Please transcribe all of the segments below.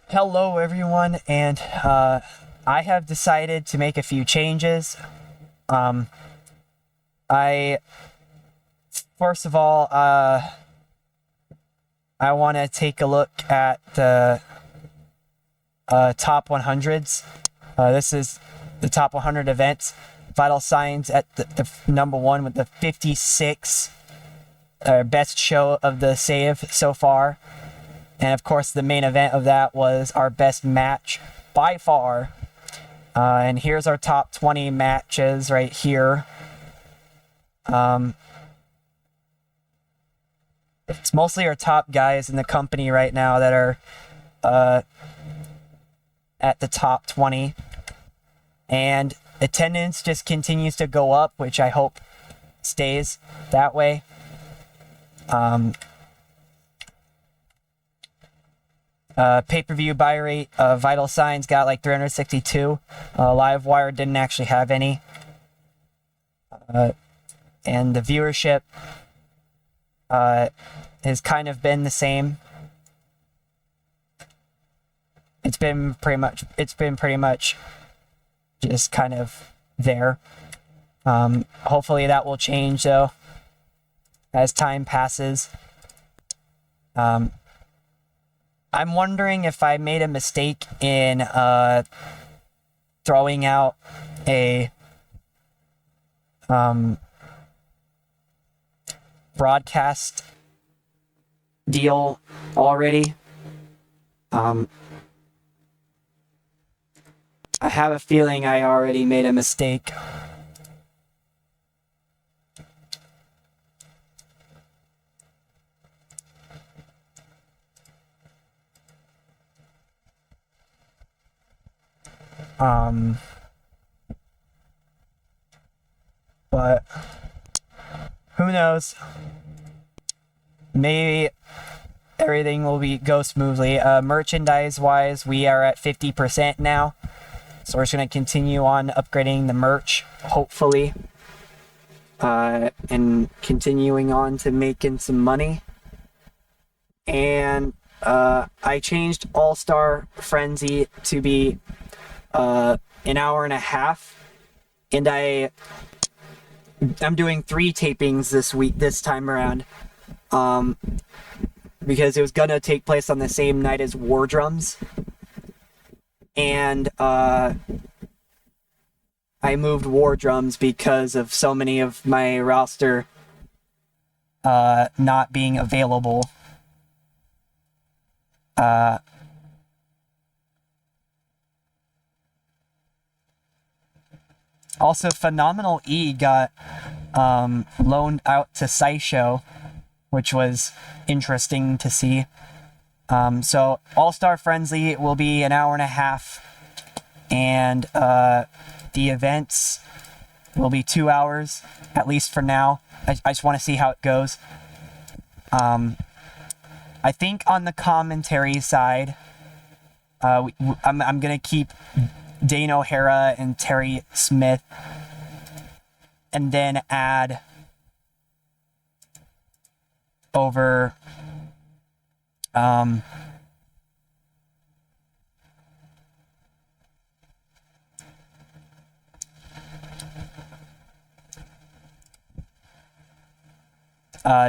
Hello everyone, and I have decided to make a few changes. I first of all, I want to take a look at the top 100s. This is the top 100 events. Vital Signs at the number one with the 56 best show of the save so far. And of course, the main event of that was our best match by far. And here's our top 20 matches right here. It's mostly our top guys in the company right now that are at the top 20. And attendance just continues to go up, which I hope stays that way. Pay-per-view buy rate, Vital Signs got like 362. Livewire didn't actually have any. And the viewership has kind of been the same. It's been pretty much just kind of there. Hopefully that will change though as time passes. I'm wondering if I made a mistake in throwing out a broadcast deal already. I have a feeling I already made a mistake. But who knows? Maybe everything will go smoothly. Merchandise wise, we are at 50% now. So we're just going to continue on upgrading the merch, hopefully. And continuing on to making some money. And I changed All-Star Frenzy to be an hour and a half. And I'm doing 3 tapings this time around. Because it was gonna take place on the same night as War Drums. And I moved War Drums because of so many of my roster not being available. Also, Phenomenal E got loaned out to SciShow, which was interesting to see. So All-Star Frenzy will be an hour and a half, and the events will be 2 hours, at least for now. I just want to see how it goes. I think on the commentary side, I'm going to keep Dane O'Hara and Terry Smith, and then add over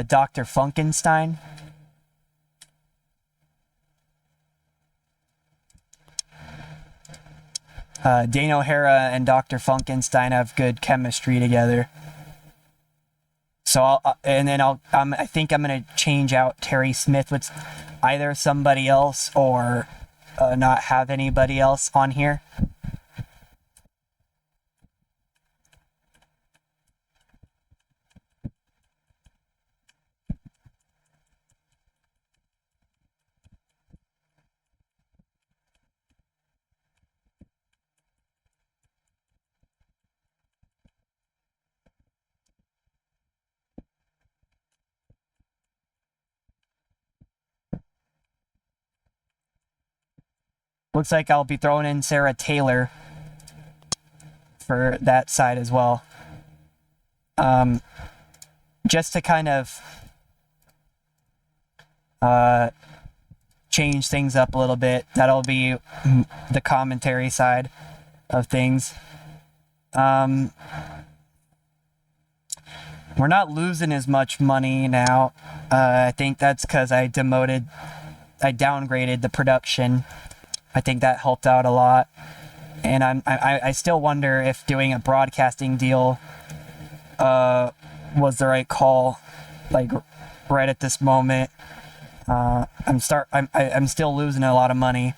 Dr. Funkenstein. Dane O'Hara and Dr. Funkenstein have good chemistry together. So I think I'm gonna change out Terry Smith with either somebody else or not have anybody else on here. Looks like I'll be throwing in Sarah Taylor for that side as well. Just to kind of change things up a little bit. That'll be the commentary side of things. We're not losing as much money now. I think that's because I downgraded the production. I think that helped out a lot. And I still wonder if doing a broadcasting deal was the right call, like right at this moment. I'm still losing a lot of money.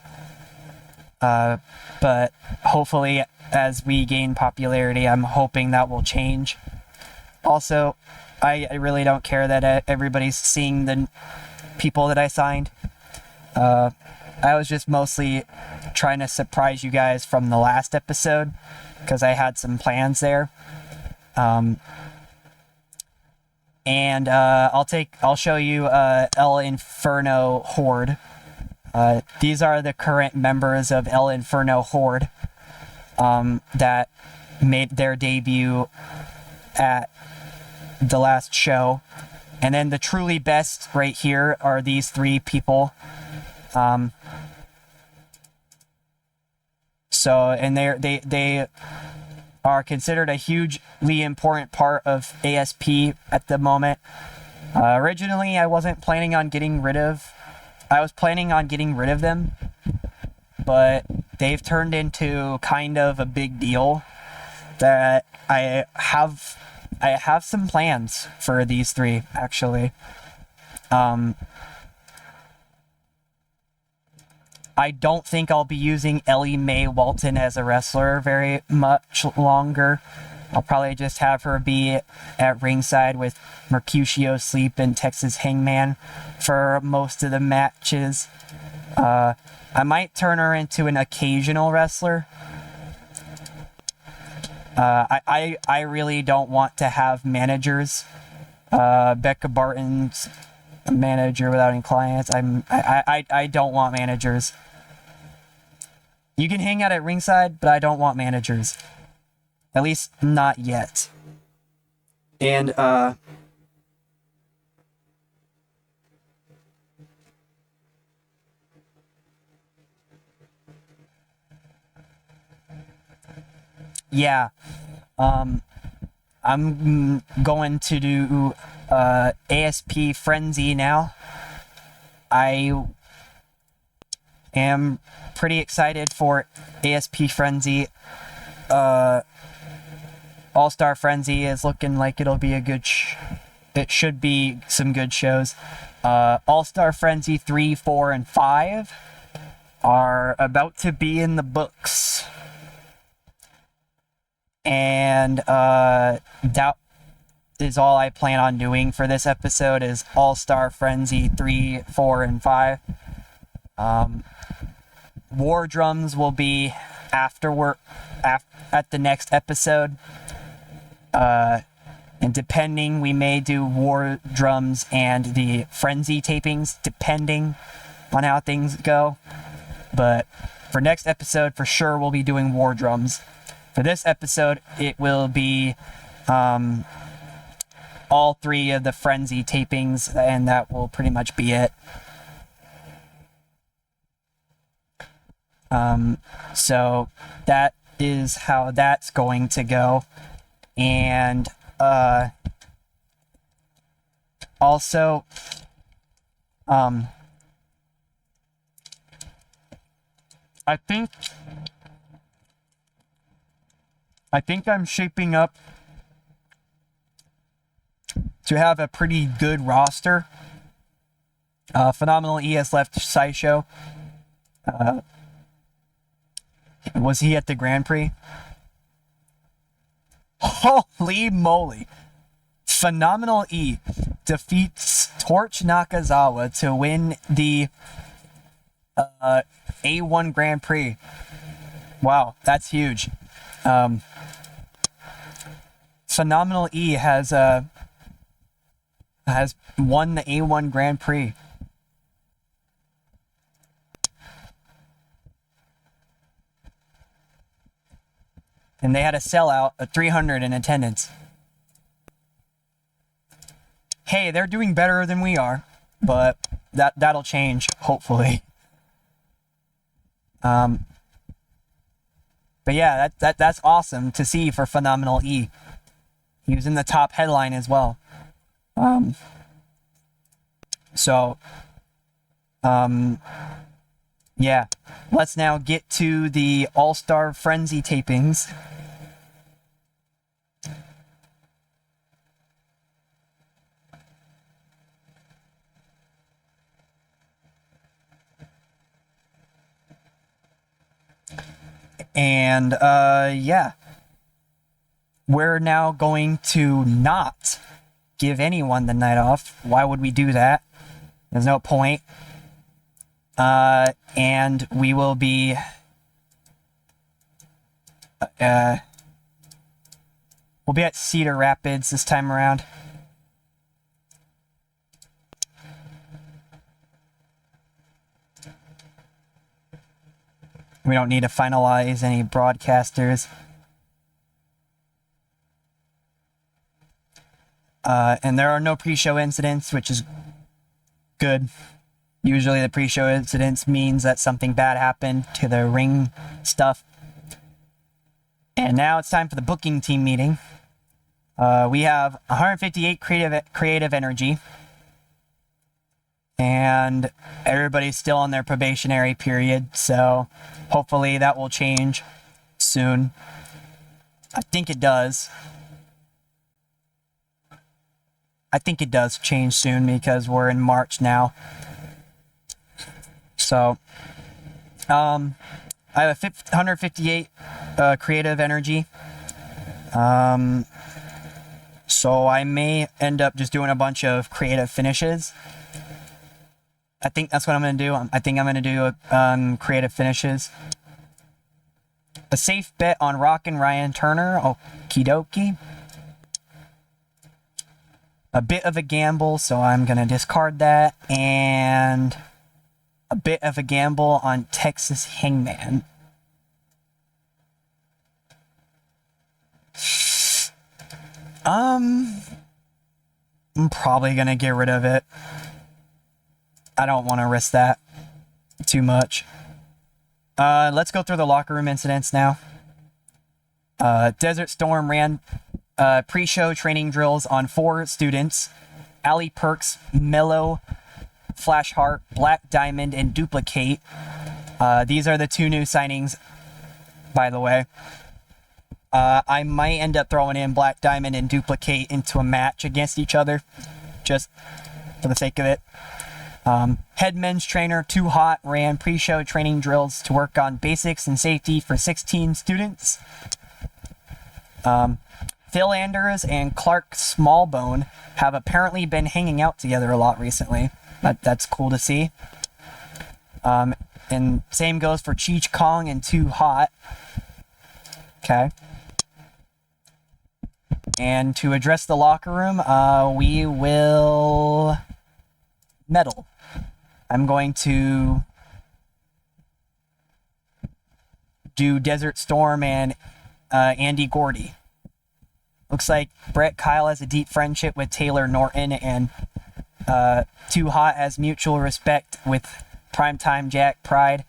But hopefully as we gain popularity, I'm hoping that will change. Also, I really don't care that everybody's seeing the people that I signed. I was just mostly trying to surprise you guys from the last episode because I had some plans there. And I'll show you El Inferno Horde. These are the current members of El Inferno Horde that made their debut at the last show. And then the truly best right here are these three people. And they are considered a hugely important part of ASP at the moment. Originally, I was planning on getting rid of them, but they've turned into kind of a big deal that I have some plans for these three, actually. I don't think I'll be using Ellie Mae Walton as a wrestler very much longer. I'll probably just have her be at ringside with Mercutio Sleep and Texas Hangman for most of the matches. I might turn her into an occasional wrestler. I really don't want to have managers. Becca Barton's a manager without any clients. I don't want managers. You can hang out at ringside, but I don't want managers. At least not yet. And yeah. I'm going to do ASP Frenzy now. I am pretty excited for ASP Frenzy. All-Star Frenzy is looking like it'll be a good it should be some good shows. All-Star Frenzy 3, 4, and 5 are about to be in the books. And that is all I plan on doing for this episode is All-Star Frenzy 3, 4, and 5. War Drums will be at the next episode. And depending, we may do War Drums and the Frenzy tapings, depending on how things go. But for next episode, for sure, we'll be doing War Drums. For this episode, it will be all three of the Frenzy tapings, and that will pretty much be it. So that is how that's going to go. And also I think I'm shaping up to have a pretty good roster. Phenomenal E has left SciShow. Was he at the Grand Prix? Holy moly. Phenomenal E defeats Torch Nakazawa to win the A1 Grand Prix. Wow, that's huge. Phenomenal E has won the A1 Grand Prix. And they had a sellout of 300 in attendance. Hey, they're doing better than we are, but that'll change, hopefully. But yeah, that's awesome to see for Phenomenal E. He was in the top headline as well. Yeah. Let's now get to the All-Star Frenzy tapings. And, yeah. We're now going to not give anyone the night off. Why would we do that? There's no point. And we will be... we'll be at Cedar Rapids this time around. We don't need to finalize any broadcasters. And there are no pre-show incidents, which is good. Usually the pre-show incidents means that something bad happened to the ring stuff. And now it's time for the booking team meeting. We have 158 creative energy. And everybody's still on their probationary period, so hopefully that will change soon. I think it does. I think it does change soon because we're in March now. So, I have 158 creative energy. So I may end up just doing a bunch of creative finishes. I think that's what I'm going to do. I think I'm going to do creative finishes. A safe bet on Rock and Ryan Turner. Okie dokie. A bit of a gamble, so I'm going to discard that. And a bit of a gamble on Texas Hangman. I'm probably going to get rid of it. I don't want to risk that too much. Let's go through the locker room incidents now. Desert Storm ran pre-show training drills on 4 students. Ali Perks, Mellow, Flashheart, Black Diamond, and Duplicate. These are the 2 new signings, by the way. I might end up throwing in Black Diamond and Duplicate into a match against each other, just for the sake of it. Head men's trainer Too Hot ran pre-show training drills to work on basics and safety for 16 students. Phil Anders and Clark Smallbone have apparently been hanging out together a lot recently. That's cool to see. And same goes for Cheech Kong and Too Hot. Okay. And to address the locker room, we will medal. I'm going to do Desert Storm and Andy Gordy. Looks like Brett Kyle has a deep friendship with Taylor Norton, and Too Hot has mutual respect with Primetime Jack Pride,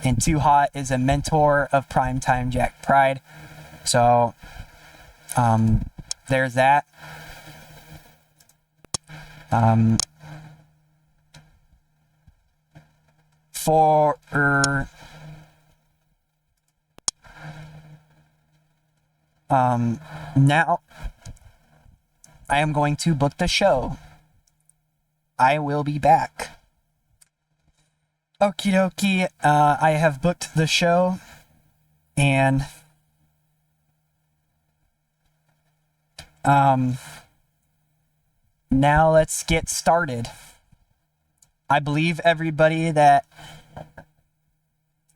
and Too Hot is a mentor of Primetime Jack Pride. So, there's that. Now I am going to book the show. I will be back. Okie dokie, I have booked the show, and now let's get started. I believe everybody that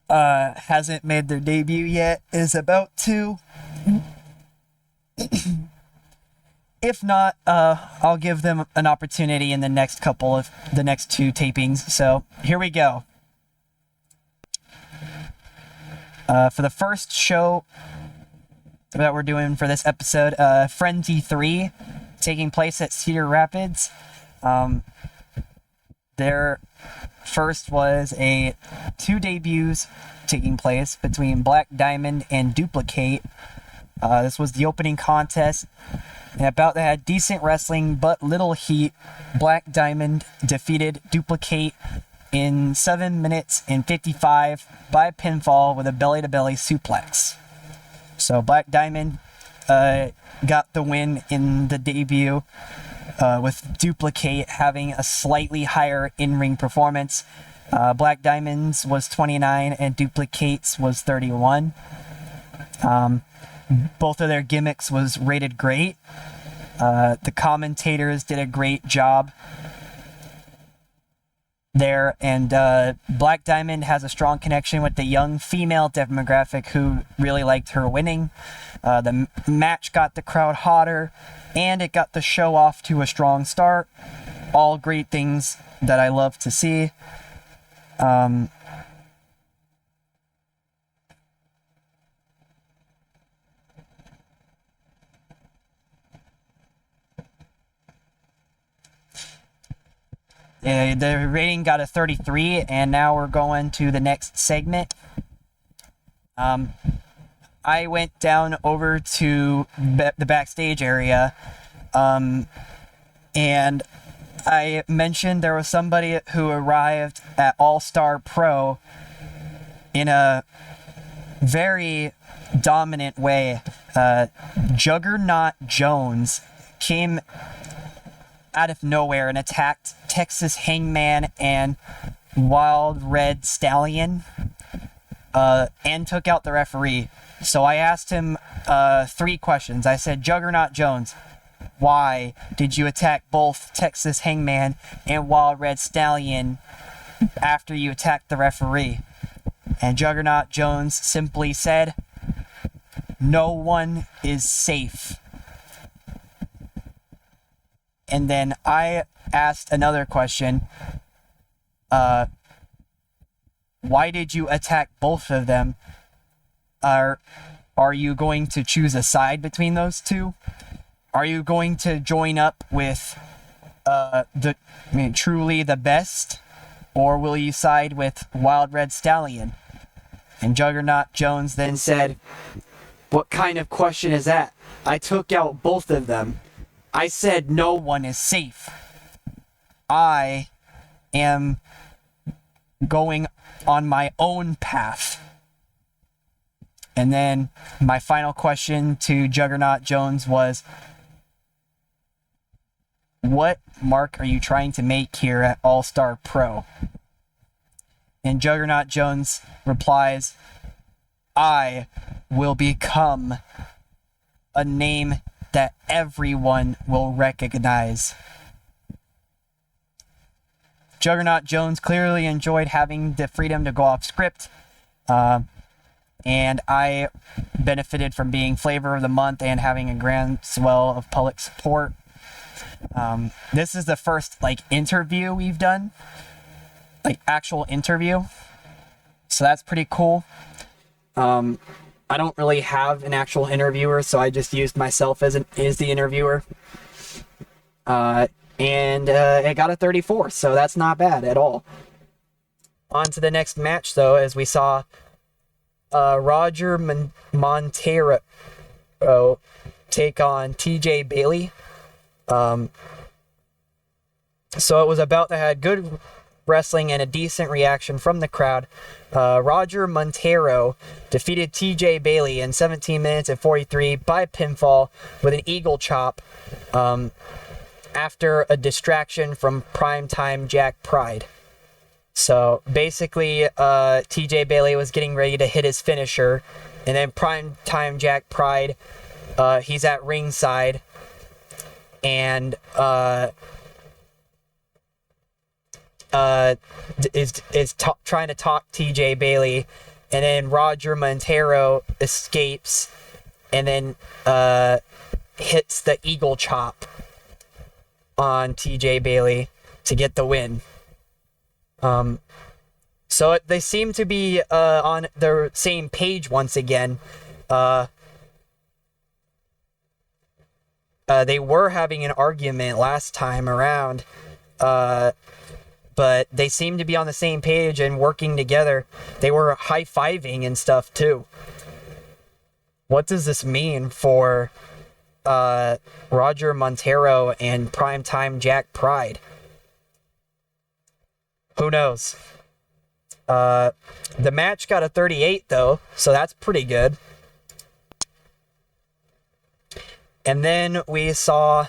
hasn't made their debut yet is about to. If not, I'll give them an opportunity in the next 2 tapings. So here we go. For the first show that we're doing for this episode, Frenzy 3, taking place at Cedar Rapids. There first was two debuts taking place between Black Diamond and Duplicate. This was the opening contest, and about that had decent wrestling but little heat. Black Diamond defeated Duplicate in 7 minutes and 55 by pinfall with a belly-to-belly suplex. So Black Diamond got the win in the debut, with Duplicate having a slightly higher in-ring performance. Black Diamond's was 29 and Duplicate's was 31. Both of their gimmicks was rated great. The commentators did a great job there, and Black Diamond has a strong connection with the young female demographic who really liked her winning. The match got the crowd hotter, and it got the show off to a strong start. All great things that I love to see. The rating got a 33, and now we're going to the next segment. I went down over to the backstage area, and I mentioned there was somebody who arrived at All-Star Pro in a very dominant way. Juggernaut Jones came out of nowhere and attacked Texas Hangman and Wild Red Stallion, and took out the referee. So I asked him 3 questions. I said, Juggernaut Jones, why did you attack both Texas Hangman and Wild Red Stallion after you attacked the referee? And Juggernaut Jones simply said, no one is safe. And then I asked another question. Why did you attack both of them? Are you going to choose a side between those two? Are you going to join up with truly the best? Or will you side with Wild Red Stallion? And Juggernaut Jones then said, what kind of question is that? I took out both of them. I said no one is safe. I am going on my own path. And then my final question to Juggernaut Jones was, what mark are you trying to make here at All-Star Pro? And Juggernaut Jones replies, I will become a name that everyone will recognize. Juggernaut Jones clearly enjoyed having the freedom to go off script, and I benefited from being Flavor of the Month and having a grand swell of public support. This is the first interview we've done, actual interview, so that's pretty cool. I don't really have an actual interviewer, so I just used myself as the interviewer. And it got a 34, so that's not bad at all. On to the next match, though, as we saw Roger Montero take on TJ Bailey. So it was about to have good wrestling and a decent reaction from the crowd. Roger Montero defeated TJ Bailey in 17 minutes and 43 by pinfall with an eagle chop after a distraction from Primetime Jack Pride. So basically, TJ Bailey was getting ready to hit his finisher, and then Primetime Jack Pride, he's at ringside, and is trying to talk TJ Bailey, and then Roger Montero escapes and then hits the eagle chop on TJ Bailey to get the win. So they seem to be on the same page once again. They were having an argument last time around, but they seemed to be on the same page and working together. They were high-fiving and stuff too. What does this mean for Roger Montero and primetime Jack Pride? Who knows? The match got a 38 though, so that's pretty good. And then we saw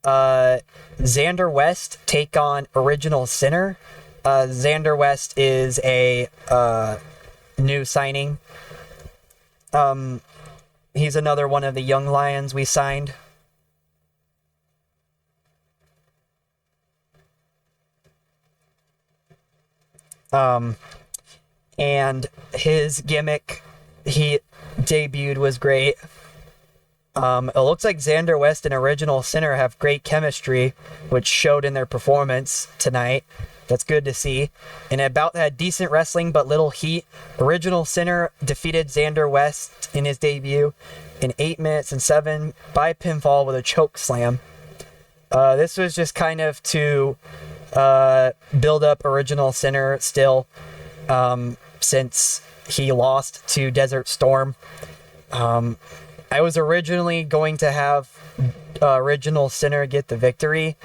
Xander West take on Original Sinner. Xander West is a new signing. He's another one of the young lions we signed. And his gimmick he debuted was great. It looks like Xander West and Original Sinner have great chemistry, which showed in their performance tonight. That's good to see. And about had decent wrestling, but little heat. Original Sinner defeated Xander West in his debut in 8 minutes and 7 by pinfall with a choke slam. This was just kind of to build up Original Sinner still, since he lost to Desert Storm. I was originally going to have Original Sinner get the victory,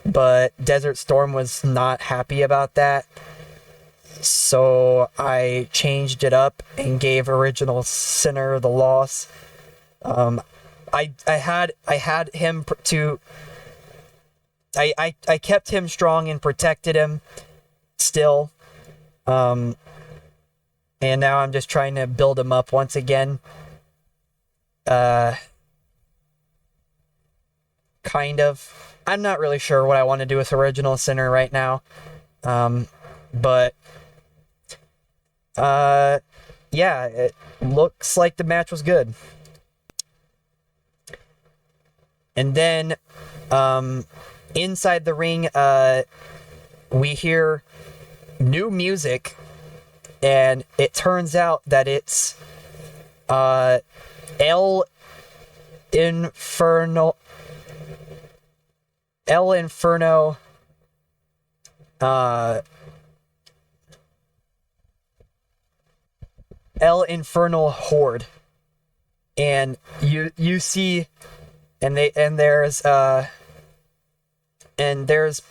but Desert Storm was not happy about that. So I changed it up and gave Original Sinner the loss. I had him to... I kept him strong and protected him still. And now I'm just trying to build him up once again. Kind of. I'm not really sure what I want to do with Original Sinner right now. But yeah, it looks like the match was good. And then inside the ring, we hear new music, and it turns out that it's El Inferno, El Infernal Horde. And you see, and there's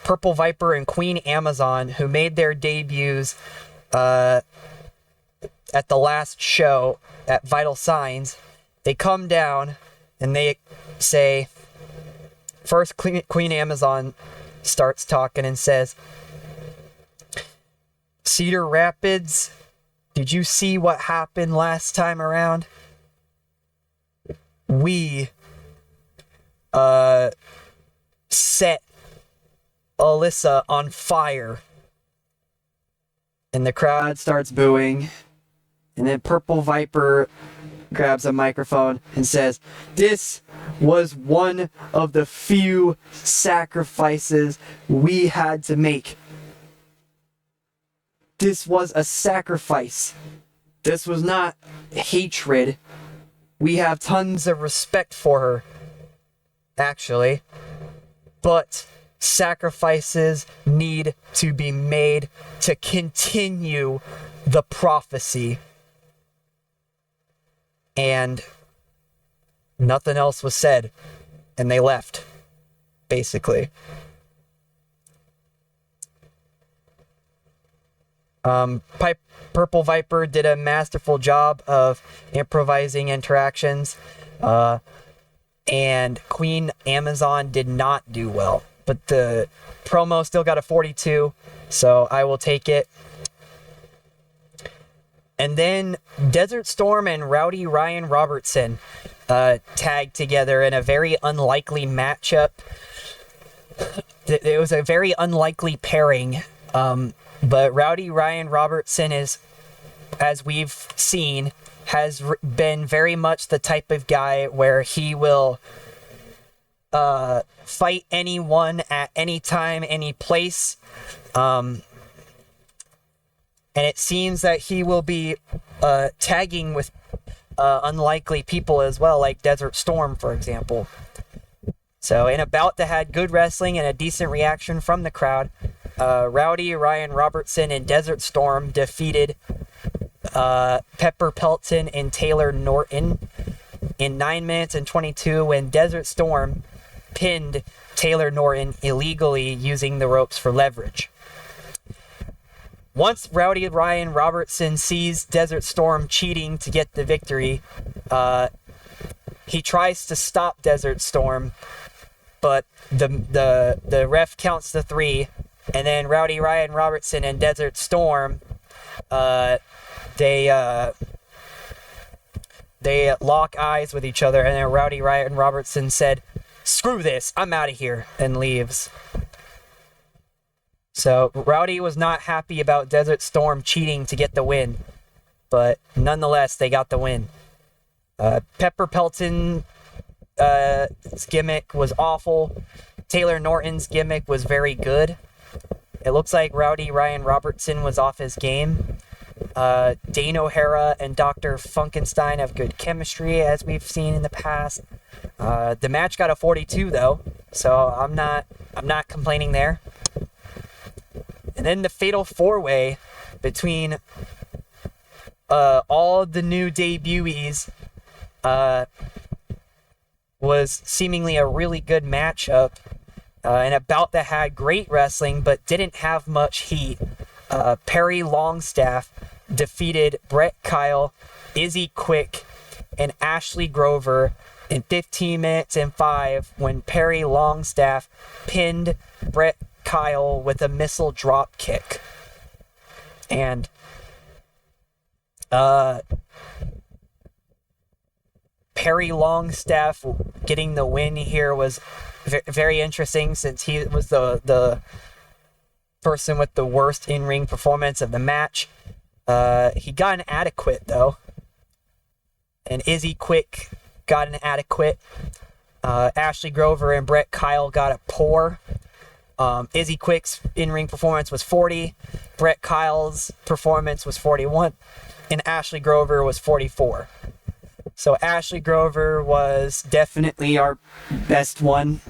Purple Viper and Queen Amazon, who made their debuts at the last show at Vital Signs. They come down and they say, first Queen Amazon starts talking and says, Cedar Rapids, did you see what happened last time around? We set Alyssa on fire. And the crowd starts booing. And then Purple Viper grabs a microphone and says, this was one of the few sacrifices we had to make. This was a sacrifice. This was not hatred. We have tons of respect for her, actually. But sacrifices need to be made to continue the prophecy. And nothing else was said. And they left, basically. Purple Viper did a masterful job of improvising interactions. And Queen Amazon did not do well. But the promo still got a 42, so I will take it. And then Desert Storm and Rowdy Ryan Robertson tagged together in a very unlikely matchup. It was a very unlikely pairing. But Rowdy Ryan Robertson is, as we've seen, has been very much the type of guy where he will fight anyone at any time, any place. And it seems that he will be tagging with unlikely people as well, like Desert Storm, for example. So in a bout that had good wrestling and a decent reaction from the crowd, Rowdy, Ryan Robertson, and Desert Storm defeated Pepper Pelton and Taylor Norton in 9 minutes and 22 when Desert Storm pinned Taylor Norton illegally using the ropes for leverage. Once Rowdy Ryan Robertson sees Desert Storm cheating to get the victory, he tries to stop Desert Storm, but the ref counts to 3, and then Rowdy Ryan Robertson and Desert Storm, they lock eyes with each other, and then Rowdy Ryan Robertson said, "Screw this, I'm out of here," and leaves. So Rowdy was not happy about Desert Storm cheating to get the win, but nonetheless, they got the win. Pepper Pelton's gimmick was awful. Taylor Norton's gimmick was very good. It looks like Rowdy Ryan Robertson was off his game. Dane O'Hara and Dr. Funkenstein have good chemistry, as we've seen in the past. The match got a 42, though, so I'm not complaining there. And then the Fatal 4-Way between all the new debutees was seemingly a really good matchup, and a bout that had great wrestling but didn't have much heat. Perry Longstaff defeated Brett Kyle, Izzy Quick, and Ashley Grover in 15 minutes and 5 when Perry Longstaff pinned Brett Kyle with a missile drop kick. And Perry Longstaff getting the win here was very interesting, since he was the person with the worst in-ring performance of the match. He got an adequate, though, and Izzy Quick got an adequate. Ashley Grover and Brett Kyle got a poor. Izzy Quick's in-ring performance was 40, Brett Kyle's performance was 41, and Ashley Grover was 44. So Ashley Grover was definitely our best one.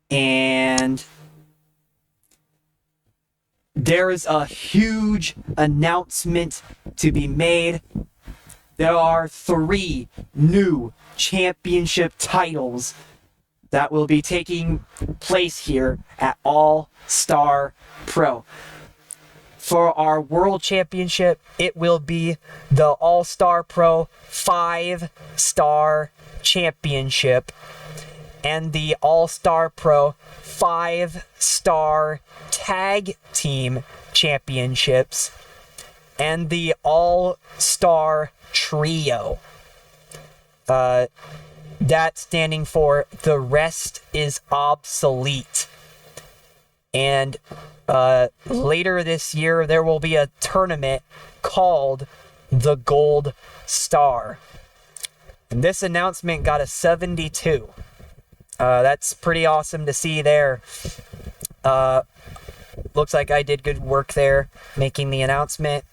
And there is a huge announcement to be made. There are 3 new championship titles that will be taking place here at All Star Pro. For our World Championship, it will be the All Star Pro 5-Star Championship and the All Star Pro 5-Star Tag Team Championships and the All Star Trio. That standing for the rest is obsolete. And later this year, there will be a tournament called the Gold Star. And this announcement got a 72. That's pretty awesome to see there. Looks like I did good work there making the announcement.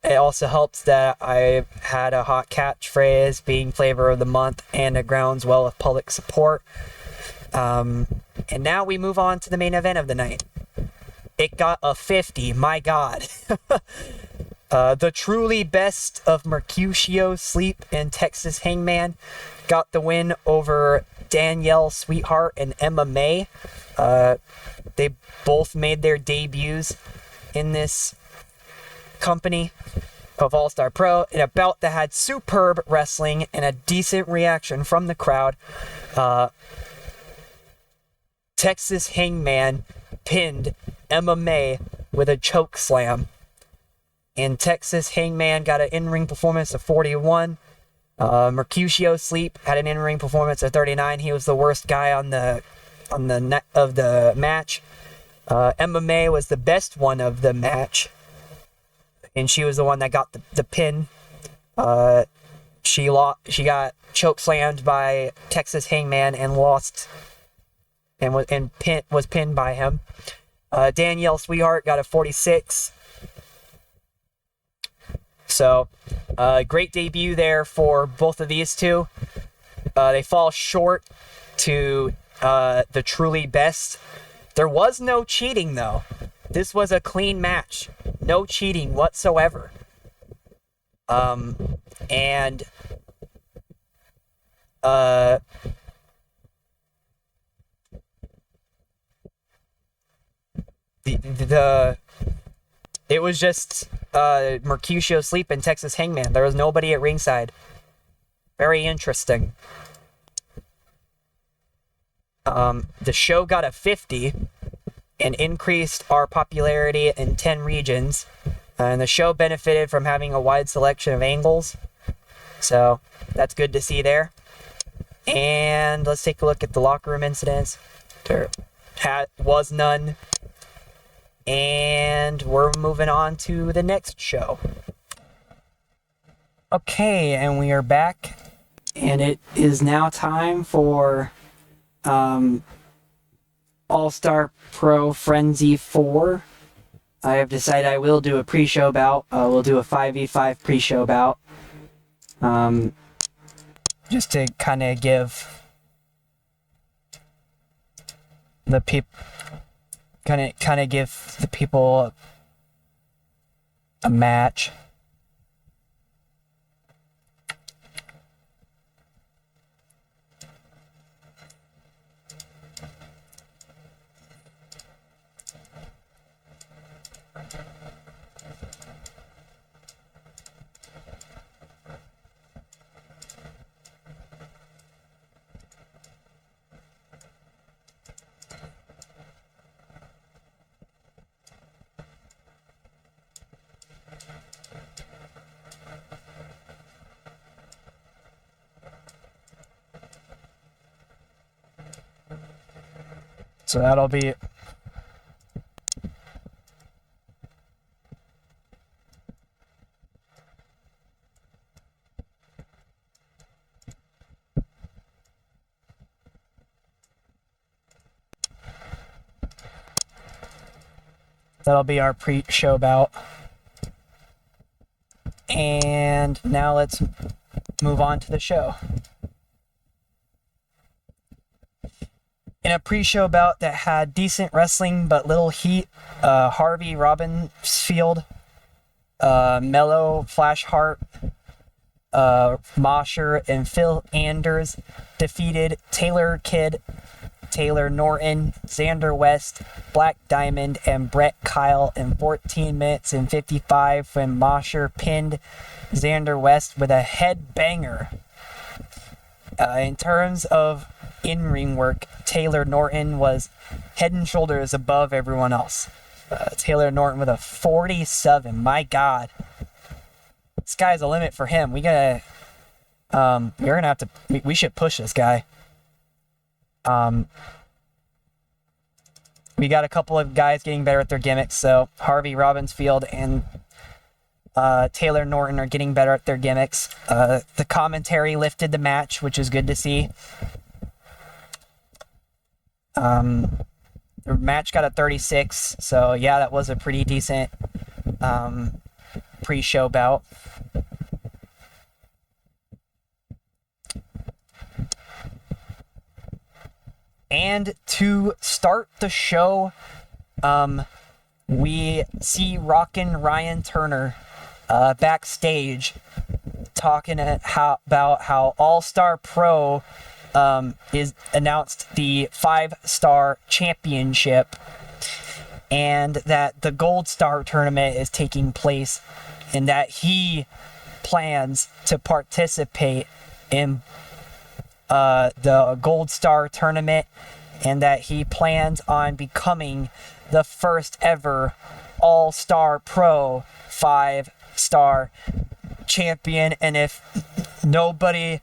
It also helps that I had a hot catchphrase being flavor of the month and a groundswell of public support. And now we move on to the main event of the night. It got a 50, my God. The truly best of Mercutio Sleep and Texas Hangman got the win over Danielle Sweetheart and Emma May. They both made their debuts in this company of All Star Pro in a bout that had superb wrestling and a decent reaction from the crowd. Texas Hangman pinned Emma May with a choke slam, and Texas Hangman got an in-ring performance of 41. Mercutio Sleep had an in-ring performance of 39. He was the worst guy on the net of the match. Emma May was the best one of the match, and she was the one that got the pin. She got choke slammed by Texas Hangman and lost, and was pinned by him. Danielle Sweetheart got a 46. So, great debut there for both of these two. They fall short to the truly best. There was no cheating, though. This was a clean match. No cheating whatsoever. And it was just Mercutio Sleep and Texas Hangman. There was nobody at ringside. Very interesting. The show got a 50 and increased our popularity in 10 regions. And the show benefited from having a wide selection of angles. So that's good to see there. And let's take a look at the locker room incidents. There was none. And we're moving on to the next show. Okay, and we are back. And it is now time for All-Star Pro Frenzy 4. I have decided I will do a pre-show bout. We'll do a 5v5 pre-show bout. Just to kind of give the people, kind of give the people a match. So that'll be our pre-show bout. And now let's move on to the show. In a pre-show bout that had decent wrestling but little heat, Harvey Robbinsfield, Mello Flashheart, Mosher, and Phil Anders defeated Taylor Kidd, Taylor Norton, Xander West, Black Diamond, and Brett Kyle in 14 minutes and 55 when Mosher pinned Xander West with a headbanger. In terms of in-ring work, Taylor Norton was head and shoulders above everyone else. Taylor Norton with a 47. My God. Sky's the limit for him. We should push this guy. We got a couple of guys getting better at their gimmicks, so Harvey Robbinsfield and Taylor Norton are getting better at their gimmicks. The commentary lifted the match, which is good to see. The match got a 36, so yeah, that was a pretty decent pre-show bout. And to start the show, we see Rockin' Ryan Turner backstage talking about how All-Star Pro is announced the 5-star championship and that the Gold Star tournament is taking place and that he plans to participate in the Gold Star tournament and that he plans on becoming the first ever All-Star Pro 5-star champion. And if nobody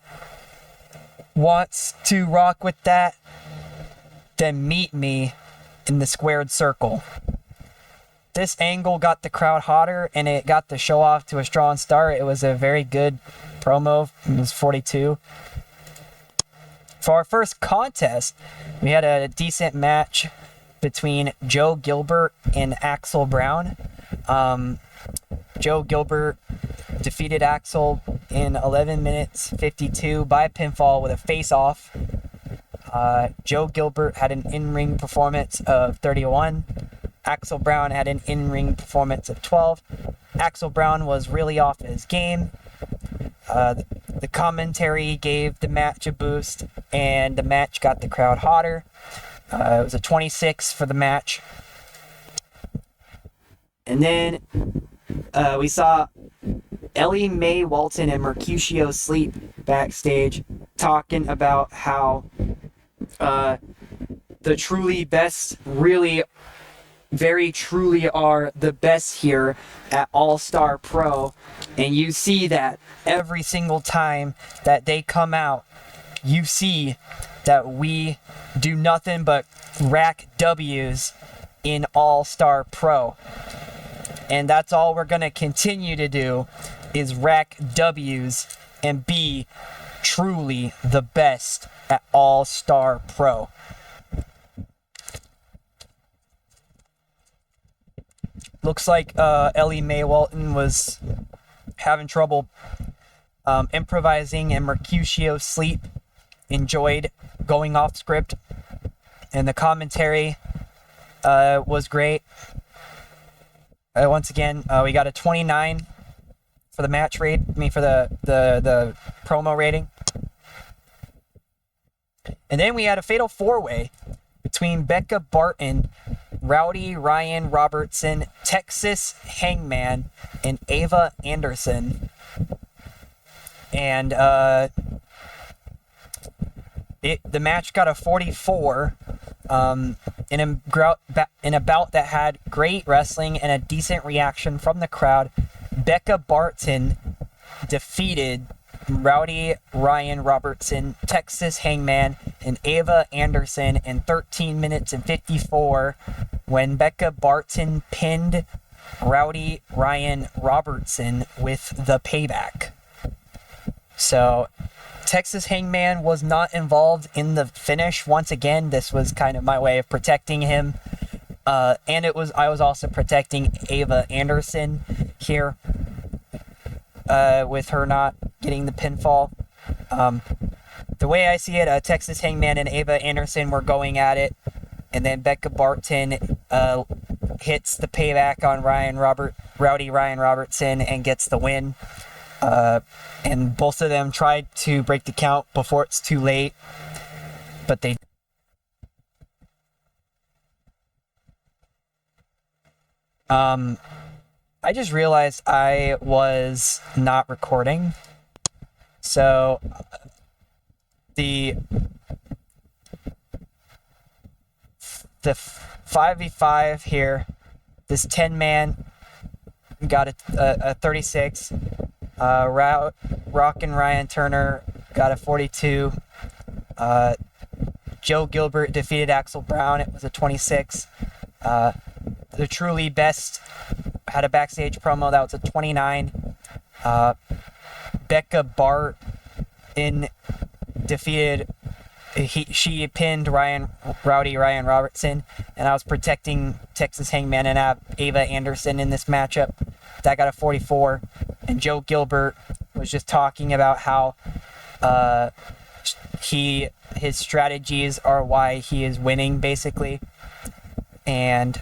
wants to rock with that, then meet me in the squared circle. This angle got the crowd hotter and it got the show off to a strong start. It was a very good promo. It was 42. For our first contest, we had a decent match between Joe Gilbert and Axel Brown. Joe Gilbert defeated Axel in 11 minutes 52 by pinfall with a face-off. Joe Gilbert had an in-ring performance of 31. Axel Brown had an in-ring performance of 12. Axel Brown was really off his game. The commentary gave the match a boost, and the match got the crowd hotter. It was a 26 for the match. And then we saw Ellie Mae Walton and Mercutio Sleep backstage talking about how the truly best really very truly are the best here at All-Star Pro, and you see that every single time that they come out. You see that we do nothing but rack W's in All-Star Pro, and that's all we're gonna continue to do is rack W's and be truly the best at All-Star Pro. Looks like Ellie Mae Walton was having trouble improvising, and Mercutio Sleep enjoyed going off script, and the commentary was great. Once again, we got a 29 for the match rate. For the promo rating. And then we had a fatal 4-way between Becca Barton, Rowdy Ryan Robertson, Texas Hangman, and Ava Anderson. And the match got a 44 in a bout that had great wrestling and a decent reaction from the crowd. Becca Barton defeated Rowdy Ryan Robertson, Texas Hangman, and Ava Anderson in 13 minutes and 54 when Becca Barton pinned Rowdy Ryan Robertson with the payback. So Texas Hangman was not involved in the finish. Once again, this was kind of my way of protecting him. And I was also protecting Ava Anderson here with her not getting the pinfall. The way I see it, Texas Hangman and Ava Anderson were going at it, and then Becca Barton hits the payback on Rowdy Ryan Robertson and gets the win. And both of them tried to break the count before it's too late, but they I just realized I was not recording. So the 5v5 here, this 10-man got a 36. Rock and Ryan Turner got a 42. Joe Gilbert defeated Axel Brown. It was a 26. The Truly Best had a backstage promo that was a 29. Becca Barton defeated. She pinned Rowdy Ryan Robertson, and I was protecting Texas Hangman and Ava Anderson in this matchup. That got a 44. And Joe Gilbert was just talking about how his strategies are why he is winning, basically. And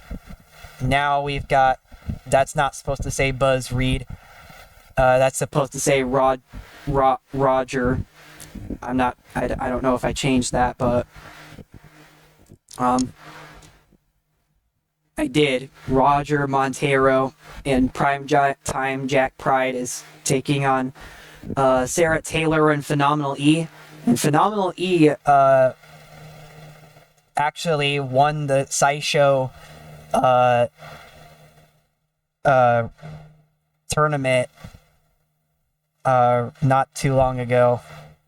now we've got, that's not supposed to say Buzz Reed. That's supposed to say Roger. I don't know if I changed that, but I did. Roger Montero and Prime Time Jack Pride is taking on Sarah Taylor and Phenomenal E. And Phenomenal E actually won the SciShow tournament not too long ago.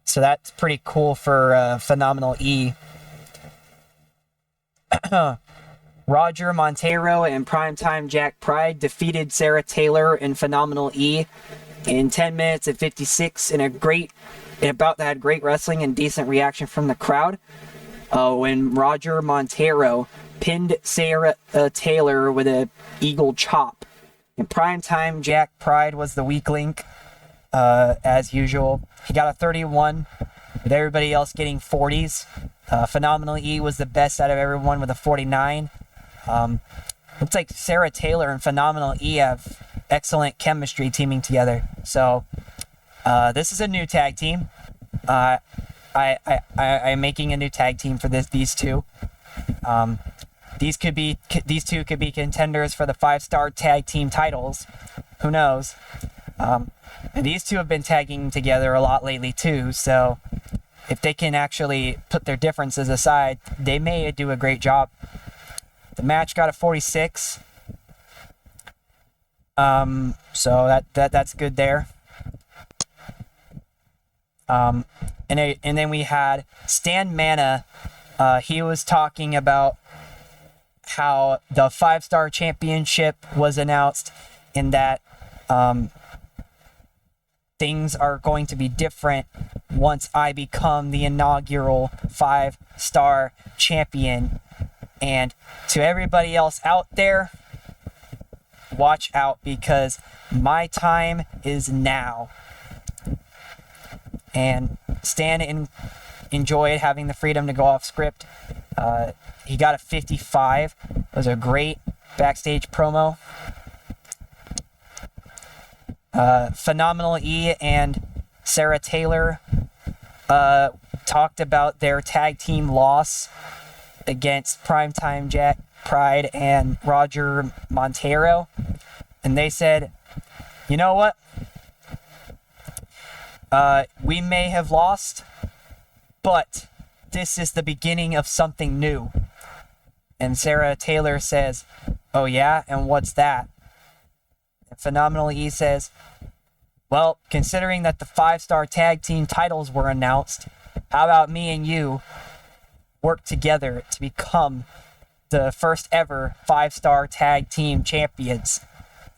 So that's pretty cool for Phenomenal E. Roger Montero and Primetime Jack Pride defeated Sarah Taylor and Phenomenal E in 10 minutes and 56 in a bout that had great wrestling and decent reaction from the crowd. When Roger Montero pinned Sarah Taylor with an eagle chop. And Primetime Jack Pride was the weak link, as usual. He got a 31, with everybody else getting 40s. Phenomenal E was the best out of everyone with a 49. Looks like Sarah Taylor and Phenomenal E have excellent chemistry teaming together. So this is a new tag team. I'm making a new tag team for these two. These two could be contenders for the 5-star tag team titles. Who knows? And these two have been tagging together a lot lately too. So if they can actually put their differences aside, they may do a great job. The match got a 46. So that's good there. And then we had Stan Mana. He was talking about how the 5-star championship was announced, and that things are going to be different once I become the inaugural 5-star champion. And to everybody else out there, watch out, because my time is now. And Stan enjoyed having the freedom to go off script. He got a 55. It was a great backstage promo. Phenomenal E and Sarah Taylor talked about their tag team loss against Primetime Jack Pride and Roger Montero. And they said, you know what? We may have lost, but this is the beginning of something new. And Sarah Taylor says, oh yeah? And what's that? And Phenomenal E says, well, considering that the 5-star tag team titles were announced, how about me and you work together to become the first ever 5-star tag team champions?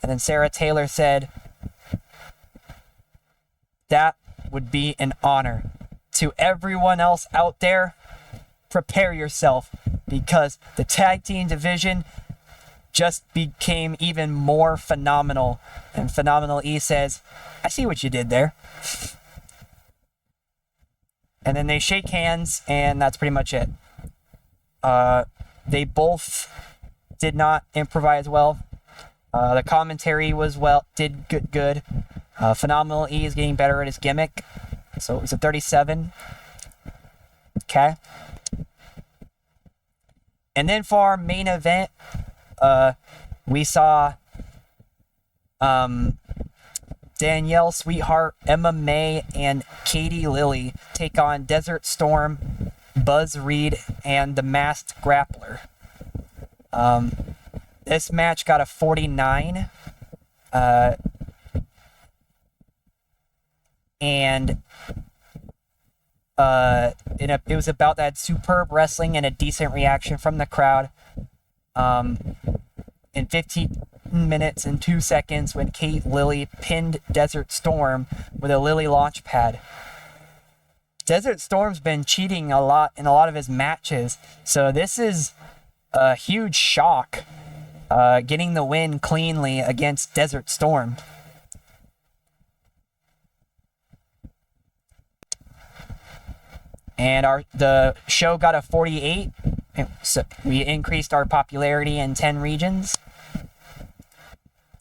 And then Sarah Taylor said, that would be an honor. To everyone else out there, prepare yourself, because the tag team division just became even more phenomenal. And Phenomenal E says, I see what you did there. And then they shake hands, and that's pretty much it. They both did not improvise well. The commentary did good. Phenomenal E is getting better at his gimmick. So it was a 37. Okay. And then for our main event, we saw Danielle Sweetheart, Emma May, and Katie Lilly take on Desert Storm, Buzz Reed, and the Masked Grappler. This match got a 49. And it was about that superb wrestling and a decent reaction from the crowd. In 15 minutes and 2 seconds, when Kate Lilly pinned Desert Storm with a Lilly launch pad. Desert Storm's been cheating a lot in a lot of his matches, so this is a huge shock, getting the win cleanly against Desert Storm. And the show got a 48. So we increased our popularity in 10 regions.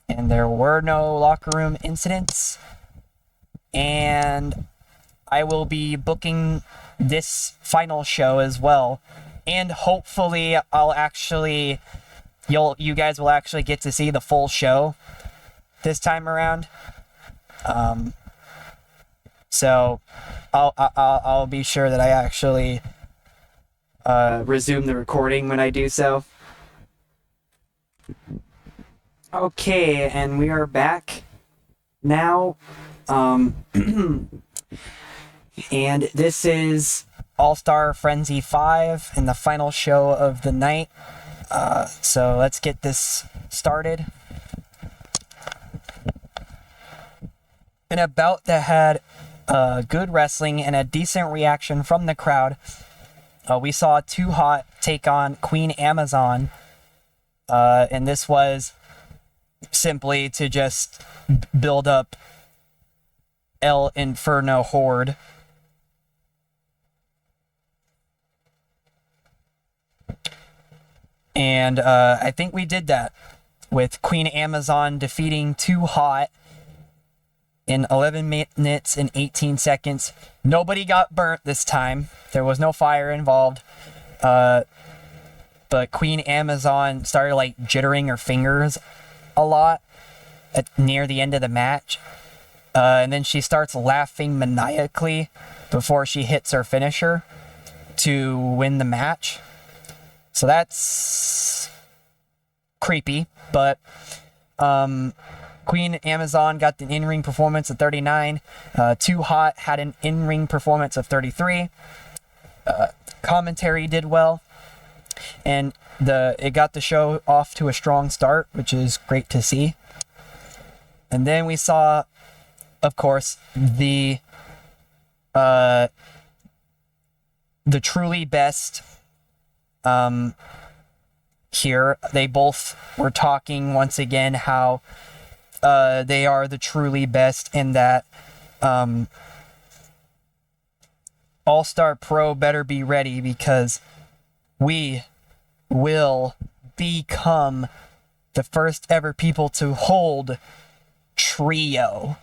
And there were no locker room incidents. And I will be booking this final show as well. And hopefully you guys will actually get to see the full show this time around. So I'll be sure that I actually resume the recording when I do so. Okay, and we are back now. And this is All-Star Frenzy 5 and the final show of the night. So let's get this started. An bout that had good wrestling and a decent reaction from the crowd. We saw Too Hot take on Queen Amazon. And this was simply to just build up El Inferno Horde. And I think we did that with Queen Amazon defeating Too Hot in 11 minutes and 18 seconds. Nobody got burnt this time. There was no fire involved. But Queen Amazon started like jittering her fingers a lot near the end of the match. And then she starts laughing maniacally before she hits her finisher to win the match. So that's creepy, but Queen Amazon got an in-ring performance of 39. Too Hot had an in-ring performance of 33. Commentary did well, and it got the show off to a strong start, which is great to see. And then we saw, of course, the truly best. Here they both were talking once again how they are the truly best, and that All-Star Pro better be ready because we will become the first ever people to hold trio.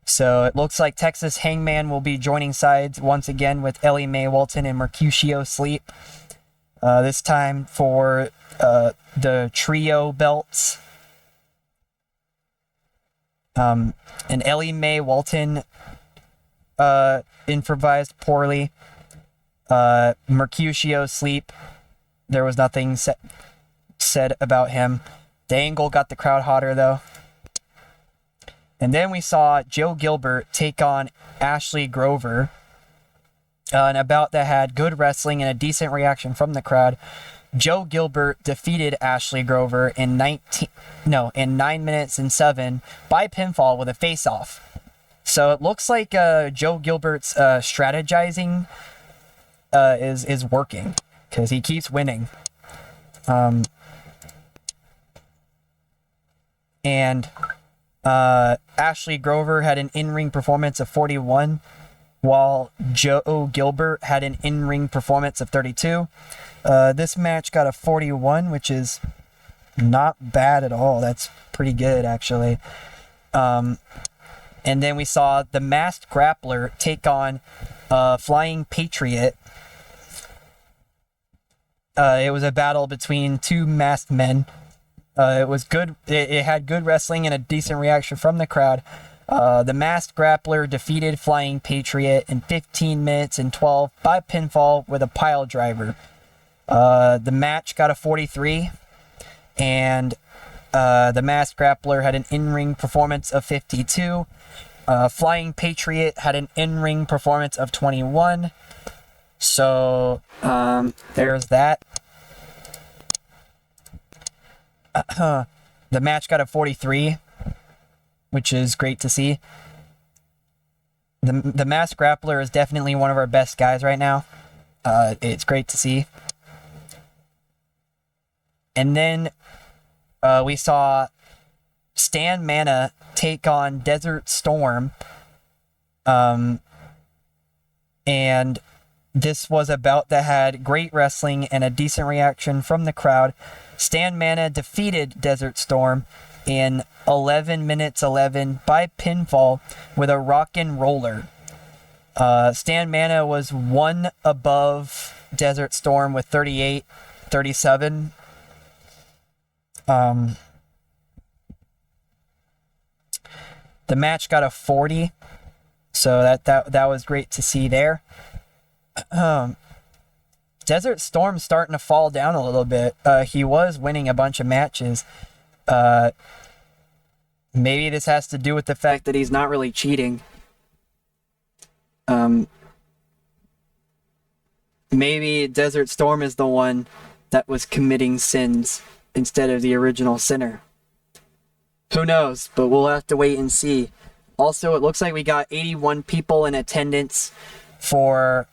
So it looks like Texas Hangman will be joining sides once again with Ellie Mae Walton and Mercutio Sleep. This time for the trio belts. And Ellie Mae Walton improvised poorly. Mercutio Sleep, there was nothing said about him. The angle got the crowd hotter though. And then we saw Joe Gilbert take on Ashley Grover. An bout that had good wrestling and a decent reaction from the crowd. Joe Gilbert defeated Ashley Grover in 9 minutes and 7 by pinfall with a face-off. So it looks like Joe Gilbert's strategizing is working because he keeps winning. And Ashley Grover had an in-ring performance of 41. While Joe Gilbert had an in-ring performance of 32. This match got a 41, which is not bad at all. That's pretty good, actually. And then we saw the Masked Grappler take on Flying Patriot. It was a battle between two masked men. It was good. It had good wrestling and a decent reaction from the crowd. The Masked Grappler defeated Flying Patriot in 15 minutes and 12 by pinfall with a pile driver. The match got a 43, and the Masked Grappler had an in-ring performance of 52. Flying Patriot had an in-ring performance of 21. So, there's that. The match got a 43. Which is great to see. The Masked Grappler is definitely one of our best guys right now. It's great to see. And then we saw Stan Mana take on Desert Storm. And this was a bout that had great wrestling and a decent reaction from the crowd. Stan Mana defeated Desert Storm in 11 minutes 11 by pinfall with a rockin' roller. Stan Mana was one above Desert Storm with 38-37. The match got a 40, so that was great to see there. Desert Storm's starting to fall down a little bit. He was winning a bunch of matches. Maybe this has to do with the fact that he's not really cheating. Maybe Desert Storm is the one that was committing sins instead of the original sinner. Who knows, but we'll have to wait and see. Also, it looks like we got 81 people in attendance for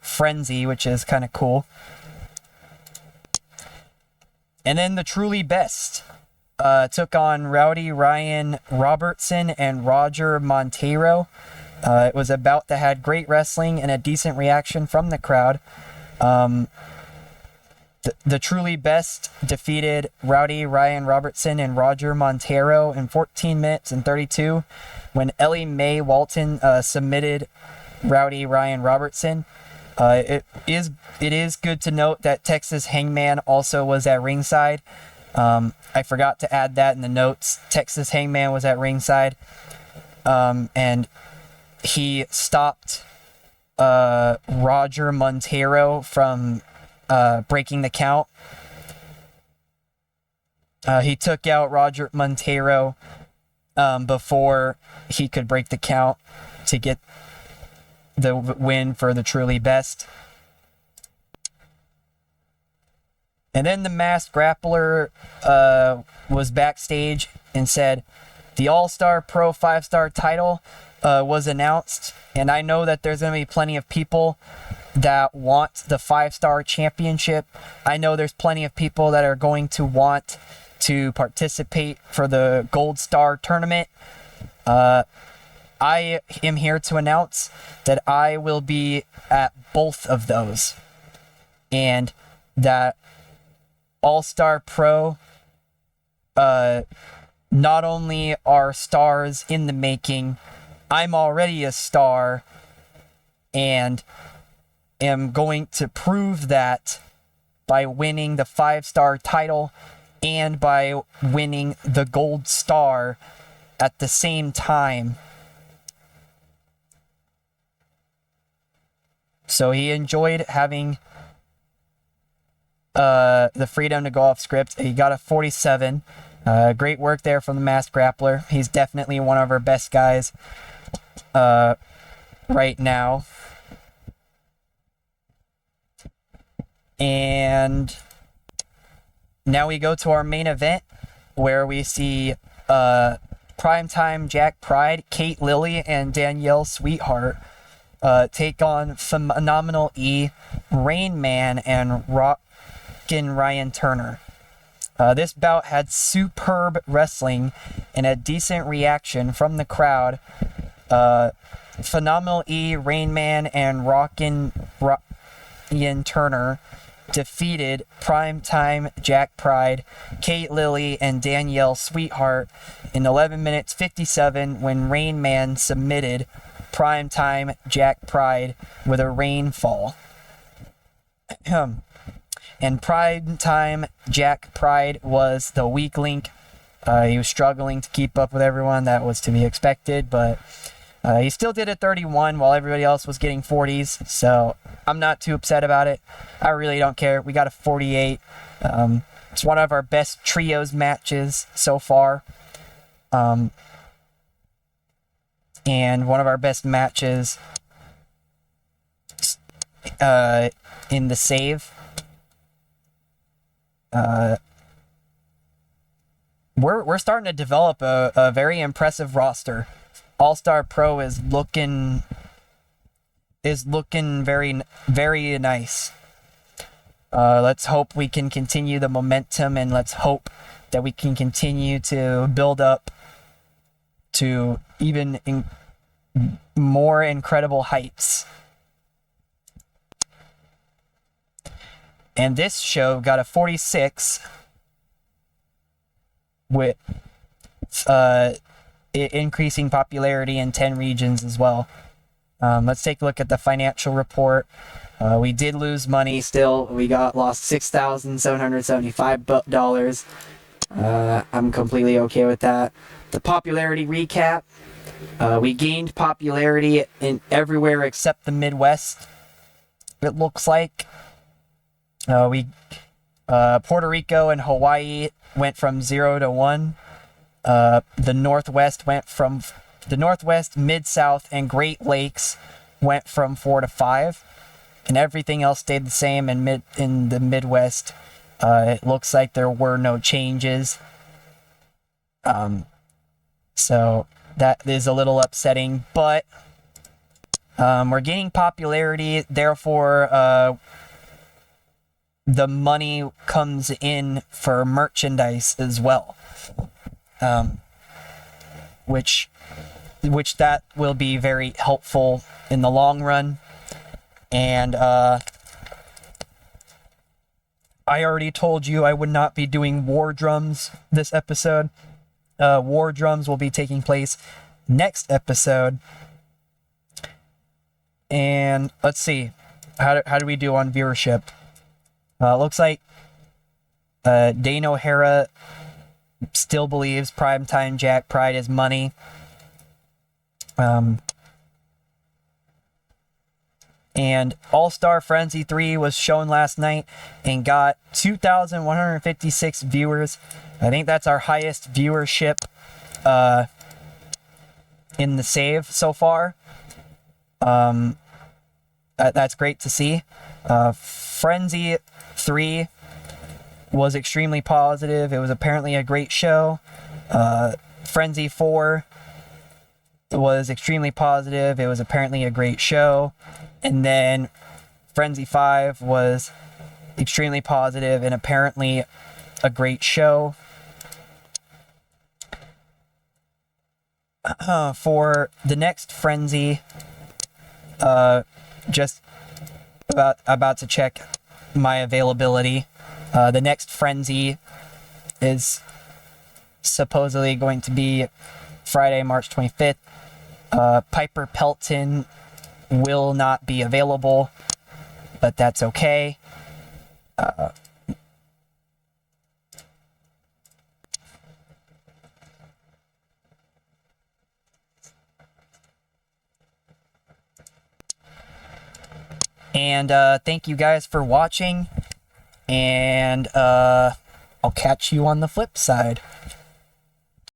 Frenzy, which is kind of cool. And then the Truly Best took on Rowdy Ryan Robertson and Roger Montero. It was a bout that had great wrestling and a decent reaction from the crowd. The Truly Best defeated Rowdy Ryan Robertson and Roger Montero in 14 minutes and 32 when Ellie Mae Walton submitted Rowdy Ryan Robertson. It is good to note that Texas Hangman also was at ringside. I forgot to add that in the notes. Texas Hangman was at ringside, and he stopped Roger Montero from breaking the count. He took out Roger Montero before he could break the count to get the win for the Truly Best. And then the Masked Grappler was backstage and said the All-Star Pro 5-star title was announced, and I know that there's going to be plenty of people that want the 5-star championship. I know there's plenty of people that are going to want to participate for the Gold Star tournament. I am here to announce that I will be at both of those, and that All-Star Pro not only are stars in the making, I'm already a star and am going to prove that by winning the 5-star title and by winning the Gold Star at the same time. So he enjoyed having the freedom to go off script. He got a 47. Great work there from the Masked Grappler. He's definitely one of our best guys right now. And now we go to our main event, where we see Primetime Jack Pride, Kate Lilly, and Danielle Sweetheart take on Phenomenal E, Rain Man, and Rockin' Ryan Turner. This bout had superb wrestling and a decent reaction from the crowd. Phenomenal E, Rain Man, and Rockin' Ryan Turner defeated Primetime Jack Pride, Kate Lilly, and Danielle Sweetheart in 11 minutes 57 when Rain Man submitted Primetime Jack Pride with a rainfall. And Primetime Jack Pride was the weak link. He was struggling to keep up with everyone. That was to be expected, but he still did a 31 while everybody else was getting 40s, so I'm not too upset about it. I really don't care. We got a 48. It's one of our best trios matches so far. And one of our best matches in the save. We're starting to develop a very impressive roster. All-Star Pro is looking very, very nice. Let's hope we can continue the momentum, and let's hope that we can continue to build up to even more incredible heights. And this show got a 46 with increasing popularity in 10 regions as well. Let's take a look at the financial report. We did lose money still. We lost $6,775. I'm completely okay with that. The popularity recap. We gained popularity in everywhere except the Midwest, it looks like. Puerto Rico and Hawaii went from 0 to 1. The Northwest, Mid-South, and Great Lakes went from 4 to 5. And everything else stayed the same in the Midwest. It looks like there were no changes. So that is a little upsetting, but we're gaining popularity, therefore the money comes in for merchandise as well, which that will be very helpful in the long run. And I already told you I would not be doing War Drums this episode. War Drums will be taking place next episode. And let's see. How do we do on viewership? Looks like Dane O'Hara still believes Primetime Jack Pride is money. And All-Star Frenzy 3 was shown last night and got 2,156 viewers. I think that's our highest viewership in the save so far. That's great to see. Frenzy 3 was extremely positive. It was apparently a great show. Frenzy 4 was extremely positive. It was apparently a great show. And then Frenzy 5 was extremely positive and apparently a great show. For the next Frenzy, just about to check my availability. The next Frenzy is supposedly going to be Friday, March 25th. Piper Pelton will not be available, but that's okay. And thank you guys for watching, and I'll catch you on the flip side.